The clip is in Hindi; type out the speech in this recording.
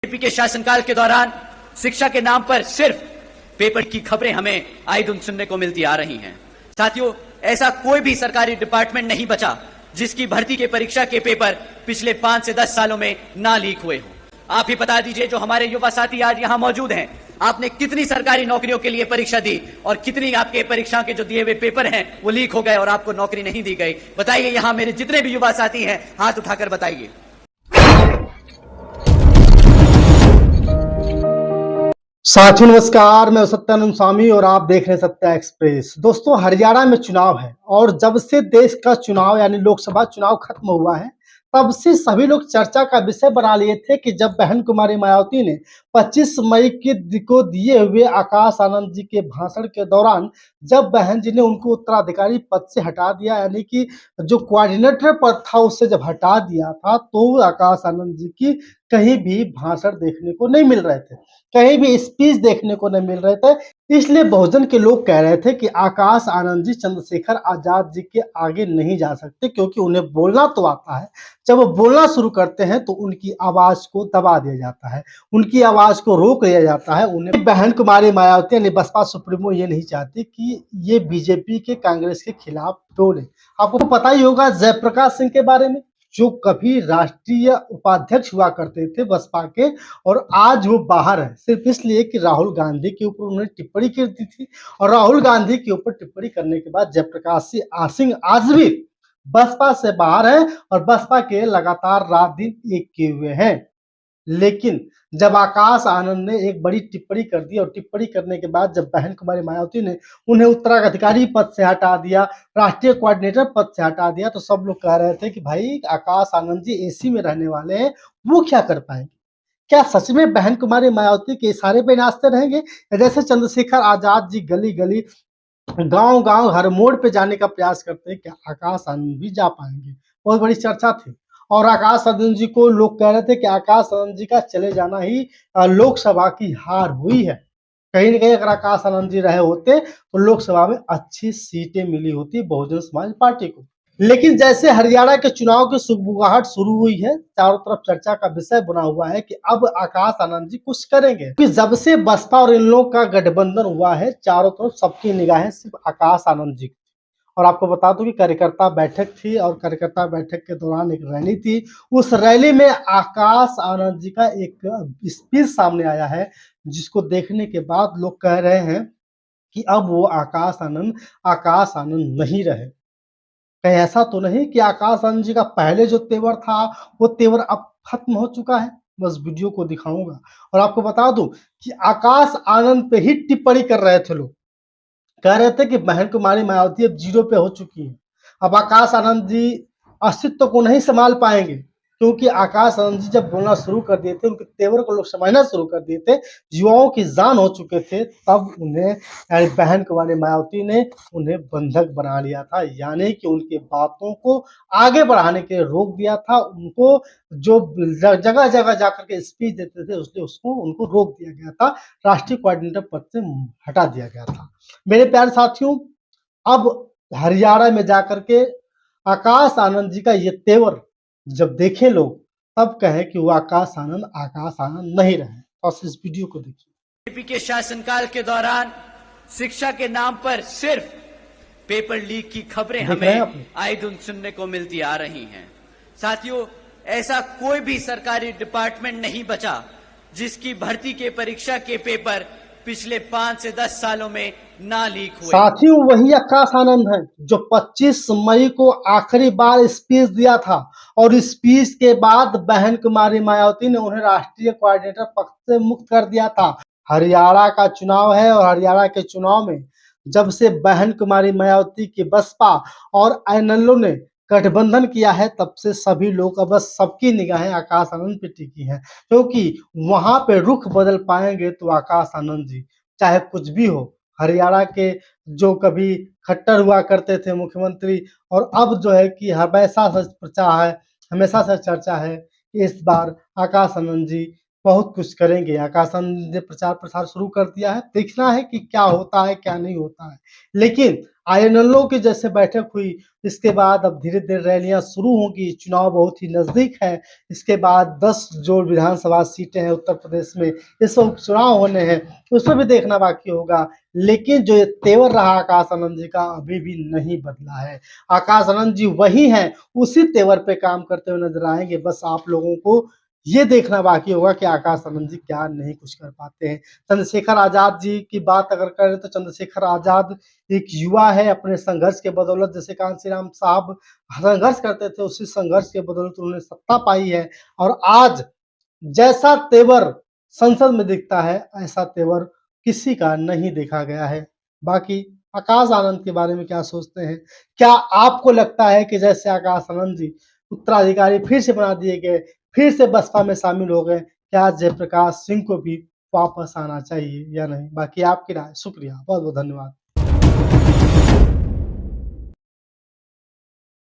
बीजेपी के शासनकाल के दौरान शिक्षा के नाम पर सिर्फ पेपर की खबरें हमें आए दिन सुनने को मिलती आ रही हैं। साथियों, ऐसा कोई भी सरकारी डिपार्टमेंट नहीं बचा जिसकी भर्ती के परीक्षा के पेपर पिछले 5 से 10 सालों में ना लीक हुए हों। आप ही बता दीजिए, जो हमारे युवा साथी आज यहाँ मौजूद हैं, आपने कितनी सरकारी नौकरियों के लिए परीक्षा दी और कितनी आपके परीक्षा के जो दिए हुए पेपर हैं वो लीक हो गए और आपको नौकरी नहीं दी गई? बताइए, यहाँ मेरे जितने भी युवा साथी हैं हाथ उठाकर बताइए। साथियों नमस्कार, मैं सत्यानंद स्वामी और आप देख रहे हैं सत्या एक्सप्रेस। दोस्तों, हरियाणा में चुनाव है और जब से देश का चुनाव यानी लोकसभा चुनाव खत्म हुआ है तब से सभी लोग चर्चा का विषय बना लिए थे कि जब बहन कुमारी मायावती ने 25 मई को दिए हुए आकाश आनंद जी के भाषण के दौरान जब बहन जी ने उनको उत्तराधिकारी पद से हटा दिया, यानी कि जो कोऑर्डिनेटर पद था उससे जब हटा दिया था, तो आकाश आनंद जी की कहीं भी भाषण देखने को नहीं मिल रहे थे, कहीं भी स्पीच देखने को नहीं मिल रहे थे। इसलिए बहुजन के लोग कह रहे थे कि आकाश आनंद जी चंद्रशेखर आजाद जी के आगे नहीं जा सकते, क्योंकि उन्हें बोलना तो आता है। जब वो बोलना शुरू करते हैं तो उनकी आवाज को दबा दिया जाता है, उनकी आवाज को रोक लिया जाता है। उन्हें बहन कुमारी मायावती यानी बसपा सुप्रीमो ये नहीं चाहती कि ये बीजेपी के कांग्रेस के खिलाफ बोले। आपको पता ही होगा जयप्रकाश सिंह के बारे में, जो कभी राष्ट्रीय उपाध्यक्ष हुआ करते थे बसपा के, और आज वो बाहर है सिर्फ इसलिए कि राहुल गांधी के ऊपर उन्होंने टिप्पणी कर दी थी। और राहुल गांधी के ऊपर टिप्पणी करने के बाद जयप्रकाश सिंह आज भी बसपा से बाहर है और बसपा के लगातार रात दिन एक किए हुए हैं। लेकिन जब आकाश आनंद ने एक बड़ी टिप्पणी कर दी और टिप्पणी करने के बाद जब बहन कुमारी मायावती ने उन्हें उत्तराधिकारी पद से हटा दिया, राष्ट्रीय कोऑर्डिनेटर पद से हटा दिया, तो सब लोग कह रहे थे कि भाई आकाश आनंद जी एसी में रहने वाले हैं, वो क्या कर पाएंगे? क्या सच में बहन कुमारी मायावती के इशारे पे नाचते रहेंगे, या जैसे चंद्रशेखर आजाद जी गली गली गांव गांव हर मोड़ पे जाने का प्रयास करते हैं, क्या आकाश आनंद भी जा पाएंगे? बहुत बड़ी चर्चा थी। और आकाश आनंद जी को लोग कह रहे थे कि आकाश आनंद जी का चले जाना ही लोकसभा की हार हुई है। कहीं ना कहीं अगर आकाश आनंद जी रहे होते तो लोकसभा में अच्छी सीटें मिली होती बहुजन समाज पार्टी को। लेकिन जैसे हरियाणा के चुनाव की सुगबुगाहट शुरू हुई है, चारों तरफ चर्चा का विषय बना हुआ है कि अब आकाश आनंद जी कुछ करेंगे, कि जब से बसपा और इन लोगों का गठबंधन हुआ है, चारों तरफ सबकी निगाहें सिर्फ आकाश आनंद जी। और आपको बता दूं कि कार्यकर्ता बैठक थी और कार्यकर्ता बैठक के दौरान एक रैली थी। उस रैली में आकाश आनंद जी का एक स्पीच सामने आया है, जिसको देखने के बाद लोग कह रहे हैं कि अब वो आकाश आनंद नहीं रहे। कहीं ऐसा तो नहीं कि आकाश आनंद जी का पहले जो तेवर था वो तेवर अब खत्म हो चुका है? बस वीडियो को दिखाऊंगा और आपको बता दूं कि आकाश आनंद पे ही टिप्पणी कर रहे थे लोग। कह रहे थे कि बहन कुमारी मायावती अब जीरो पे हो चुकी है, अब आकाश आनंद जी अस्तित्व को नहीं संभाल पाएंगे, क्योंकि आकाश आनंद जी जब बोलना शुरू कर दिए थे, उनके तेवर को लोग समझना शुरू कर दिए थे, युवाओं की जान हो चुके थे, तब उन्हें यानी बहन कुमारी मायावती ने उन्हें बंधक बना लिया था, यानी कि उनकी बातों को आगे बढ़ाने के लिए रोक दिया था। उनको जो जगह जगह जाकर के स्पीच देते थे उसने उसको उनको रोक दिया गया था, राष्ट्रीय कोऑर्डिनेटर पद से हटा दिया गया था। मेरे प्यारे साथियों, अब हरियाणा में जाकर के आकाश आनंद जी का ये तेवर जब देखें लोग, तब कहें कि वो आकाश आनंद नहीं रहे। बस इस वीडियो को देखिए। बीजेपी के शासनकाल के दौरान शिक्षा के नाम पर सिर्फ पेपर लीक की खबरें हमें आए दिन सुनने को मिलती आ रही हैं। साथियों, ऐसा कोई भी सरकारी डिपार्टमेंट नहीं बचा जिसकी भर्ती के परीक्षा के पेपर पिछले 5 से 10 सालों में ना लीक हुए। साथियों, वही आकाश आनंद है जो 25 मई को आखिरी बार स्पीच दिया था, और स्पीच के बाद बहन कुमारी मायावती ने उन्हें राष्ट्रीय कोऑर्डिनेटर पद से मुक्त कर दिया था। हरियाणा का चुनाव है और हरियाणा के चुनाव में जब से बहन कुमारी मायावती की बसपा और इनेलो ने गठबंधन किया है, तब से सभी लोग, अब बस सबकी निगाहें आकाश आनंद पे टिकी हैं, क्योंकि वहां पे रुख बदल पाएंगे तो आकाश आनंद जी, चाहे कुछ भी हो। हरियाणा के जो कभी खट्टर हुआ करते थे मुख्यमंत्री, और अब जो है कि हमेशा से चर्चा है कि इस बार आकाश आनंद जी बहुत कुछ करेंगे। आकाश आनंद ने प्रचार प्रसार शुरू कर दिया है, देखना है कि क्या होता है क्या नहीं होता है। लेकिन आईएनएलओ की जैसे बैठक हुई, इसके बाद अब धीरे-धीरे रैलियाँ शुरू होंगी, चुनाव बहुत ही नज़दीक है। इसके बाद 10 जो विधानसभा सीटें हैं उत्तर प्रदेश में, ये सब उपचुनाव होने हैं, उसमें भी देखना बाकी होगा। लेकिन जो ये तेवर रहा आकाश आनंद जी का अभी भी नहीं बदला है। आकाश आनंद जी वही हैं, उसी तेवर पे काम करते हुए नज़र आएँगे। बस आप लोगों को ये देखना बाकी होगा कि आकाश आनंद जी क्या नहीं कुछ कर पाते हैं। चंद्रशेखर आज़ाद जी की बात अगर करें तो चंद्रशेखर आज़ाद एक युवा है, अपने संघर्ष के बदौलत जैसे कांशी राम साहब संघर्ष करते थे, उसी संघर्ष के बदौलत उन्होंने सत्ता पाई है और आज जैसा तेवर संसद में दिखता है, ऐसा तेवर किसी का नहीं देखा गया है। बाकी आकाश आनंद के बारे में क्या सोचते हैं? क्या आपको लगता है कि जैसे आकाश आनंद जी उत्तराधिकारी फिर से बना दिए गए, फिर से बसपा में शामिल हो गए, क्या जयप्रकाश सिंह को भी वापस आना चाहिए या नहीं? बाकी आपकी राय। शुक्रिया, बहुत-बहुत धन्यवाद।